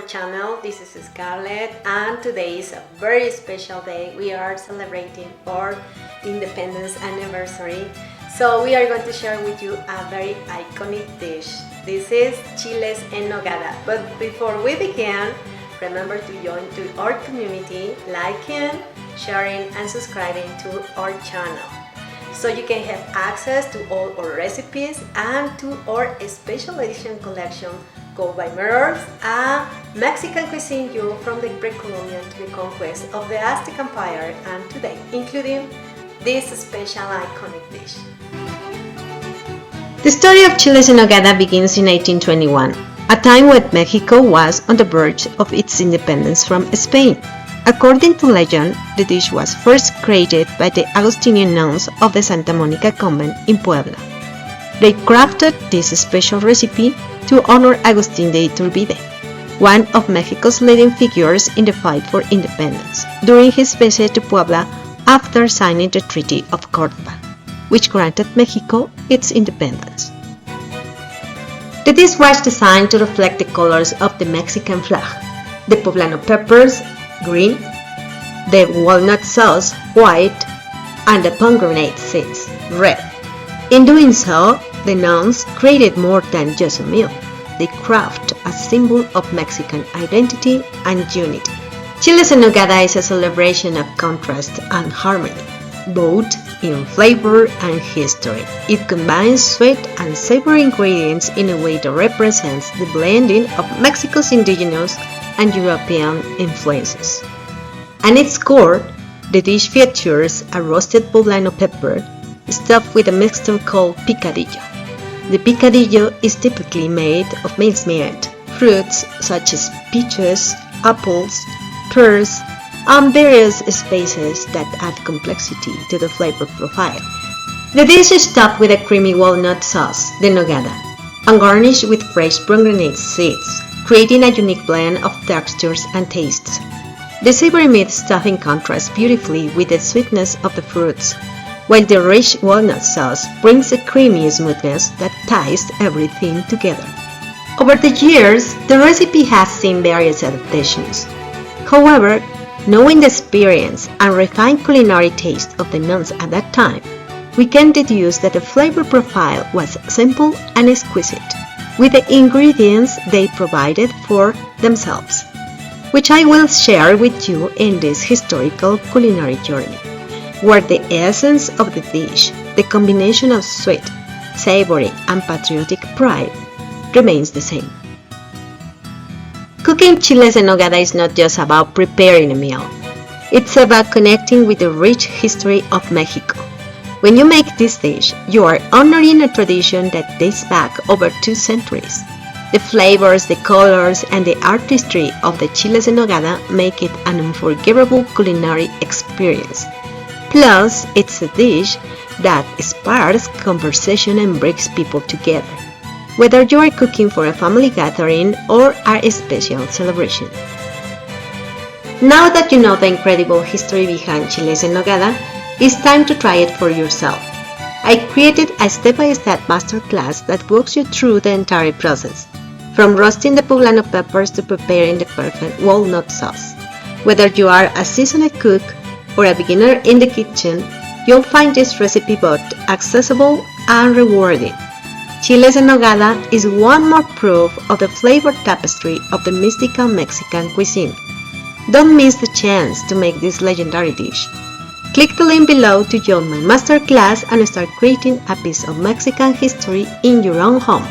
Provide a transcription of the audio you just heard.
channel. This is Scarlett and today is a very special day. We are celebrating our independence anniversary. So we are going to share with you a very iconic dish. This is Chiles en Nogada. But before we begin, remember to join to our community, liking, sharing and subscribing to our channel, so you can have access to all our recipes and to our special edition collection Go by Mirrors, a Mexican cuisine you from the pre-Columbian to the conquest of the Aztec Empire and today, including this special iconic dish. The story of Chiles en Nogada begins in 1821, a time when Mexico was on the verge of its independence from Spain. According to legend, the dish was first created by the Augustinian nuns of the Santa Monica convent in Puebla. They crafted this special recipe to honor Agustín de Iturbide, one of Mexico's leading figures in the fight for independence, during his visit to Puebla after signing the Treaty of Córdoba, which granted Mexico its independence. The dish was designed to reflect the colors of the Mexican flag: the poblano peppers, green, the walnut sauce, white, and the pomegranate seeds, red. In doing so, the nuns created more than just a meal. They crafted a symbol of Mexican identity and unity. Chiles en Nogada is a celebration of contrast and harmony, both in flavor and history. It combines sweet and savory ingredients in a way that represents the blending of Mexico's indigenous and European influences. At its core, the dish features a roasted poblano pepper stuffed with a mixture called picadillo. The picadillo is typically made of mincemeat, fruits such as peaches, apples, pears, and various spices that add complexity to the flavor profile. The dish is topped with a creamy walnut sauce, the nogada, and garnished with fresh pomegranate seeds, creating a unique blend of textures and tastes. The savory meat stuffing contrasts beautifully with the sweetness of the fruits, while the rich walnut sauce brings a creamy smoothness that ties everything together. Over the years, the recipe has seen various adaptations. However, knowing the experience and refined culinary taste of the nuns at that time, we can deduce that the flavor profile was simple and exquisite, with the ingredients they provided for themselves, which I will share with you in this historical culinary journey, where the essence of the dish, the combination of sweet, savory, and patriotic pride, remains the same. Cooking chiles en nogada is not just about preparing a meal. It's about connecting with the rich history of Mexico. When you make this dish, you are honoring a tradition that dates back over 2 centuries. The flavors, the colors, and the artistry of the chiles en nogada make it an unforgettable culinary experience. Plus, it's a dish that sparks conversation and brings people together, whether you are cooking for a family gathering or a special celebration. Now that you know the incredible history behind chiles en nogada, it's time to try it for yourself. I created a step-by-step masterclass that walks you through the entire process, from roasting the poblano peppers to preparing the perfect walnut sauce. Whether you are a seasoned cook or a beginner in the kitchen, you'll find this recipe both accessible and rewarding. Chiles en nogada is one more proof of the flavor tapestry of the mystical Mexican cuisine. Don't miss the chance to make this legendary dish. Click the link below to join my masterclass and start creating a piece of Mexican history in your own home.